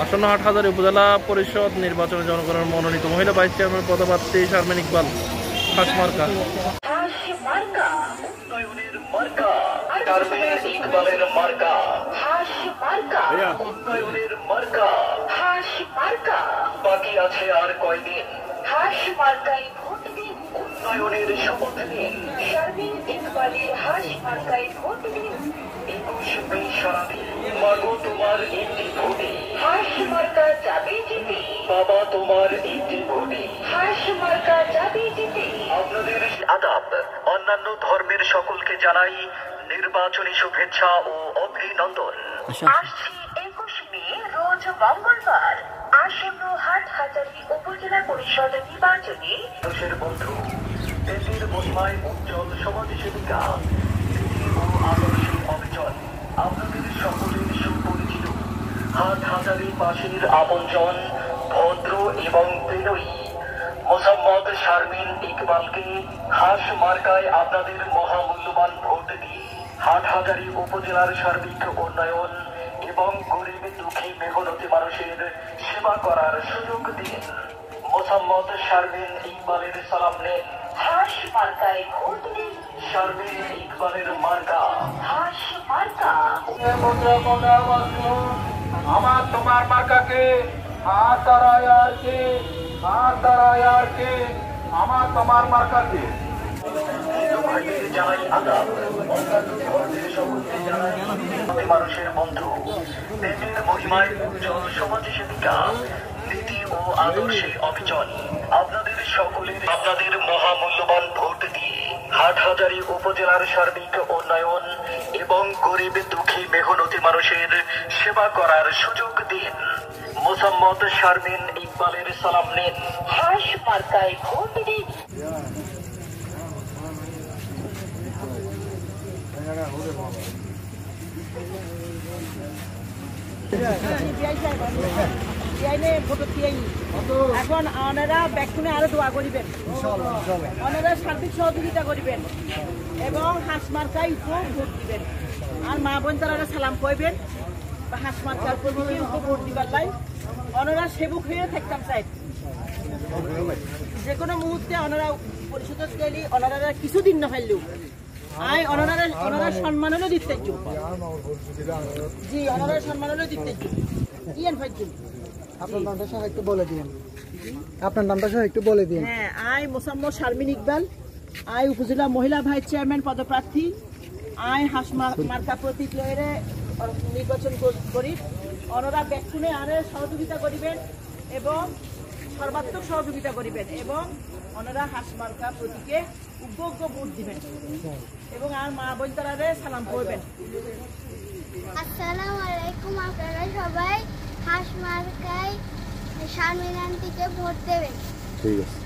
আসন্ন হাটহাজারী উপজেলা পরিষদ নির্বাচনে জনগণের মনোনীত মহিলা ভাইস চেয়ারম্যান পদপ্রার্থী শারমিন ইকবাল হাঁস মার্কা। বাকি আছে আর কয়দিন? হাঁস মার্কায় ভোট দিন, উন্নয়নের শপথ নিন। শারমিন ইকবালের হাঁস মার্কায় ভোট দিন। 21 মে সারাদিন মাগো তোমার একটি ভোটে হাঁস মার্কা যাবে জিতে। বাবা তোমার একটি ভোটে হাঁস মার্কা যাবে জিতে। আপনাদের আদাব। অন্যান্য ধর্মের সকলকে জানাই নির্বাচনী শুভেচ্ছা ও অভিনন্দন। আসছে 21 মে রোজ মঙ্গলবার আসন্ন হাটহাজারী উপজেলা পরিষদ নির্বাচনে দেশের বন্ধু, দেশের মহিমায় উজ্জ্বল সমাজসেবিকা, নীতি ও আদর্শে অবিচল, আপনাদের সকলের সুপরিচিত হাটহাজারী বাসীর আপনজন, ভদ্র এবং বিনয়ী মোসাম্মদ শারমিন ইকবালকে হাঁস মার্কায় আপনাদের মহামূল্যবান ভোট দিয়ে হাটহাজারী উপজেলার সার্বিক উন্নয়ন এবং গরিব দুঃখী মেহনতি মানুষের সেবা করার সুযোগ দিন। মোসাম্মদ শারমিন ইকবালের সালাম নেন। হাঁস মার্কায় ভোট দিন। শারমিন ইকবালের মার্কা হাঁস মার্কা। আমার তোমার মার্কাকে হাত দাঁড়ায় আর কে, হাত দাঁড়ায় আর কে, আমার তোমার মার্কাকে। জানাই আদাব। মানুষের বন্ধু, দেশের মহিমায় উজ্জ্বল সমাজসেবিকা, নীতি ও আদর্শে অবিচল, আপনাদের সকলের আপনাদের মহামূল্যবান ভোট দিয়ে হাটহাজারী উপজেলার সার্বিক উন্নয়ন এবং গরিব দুঃখী মেহনতি মানুষের সেবা করার সুযোগ দিন। মোসাম্মদ শারমিন ইকবালের সালাম নিন। হাঁস মার্কায় ভোট দিন। এখন ওনারা ব্যাকুনে আরো দোয়া করিবেন, ওনারা সার্বিক সহযোগিতা করিবেন এবং হাঁস মার্কায় ভোট দিবেন। আর মা বোন তারা সালাম কইবেন হাঁস মার্কার প্রতীকে ভোট দিবার লাই। ওনারা সেবক হয়ে থাকতাম চাই, যে কোনো মুহূর্তে ওনারা পরিষদ গেলি ওনারা কিছুদিন না ফেললেও আই ওনারা সম্মান হলেও দিতে জি, ওনারা সম্মান হলেও দিতে ইয়েন ফাইজুল। আপনার নামটা সহ একটু বলে দিন, আপনার নামটা সহ একটু বলে দিন। হ্যাঁ, আই মোসাম্মদ শারমিন ইকবাল, আই উপজেলা মহিলা ভাইস চেয়ারম্যান পদপ্রার্থী। আই হাঁস মার্কা প্রতীক লয়ে নির্বাচন করি। ওনারা ব্যাকুনে আরে সহযোগিতা করিবেন এবং সর্বাত্মক সহযোগিতা করিবেন এবং ওনারা হাঁস মার্কা প্রতীকে উগ্র ভোট দিবেন এবং আর মা বোন তারারে সালাম করবেন। আসসালামু আলাইকুম। আপনারা সবাই হাঁস মার্কায় শারমিন আন্টিকে ভোট দেবেন। ঠিক আছে।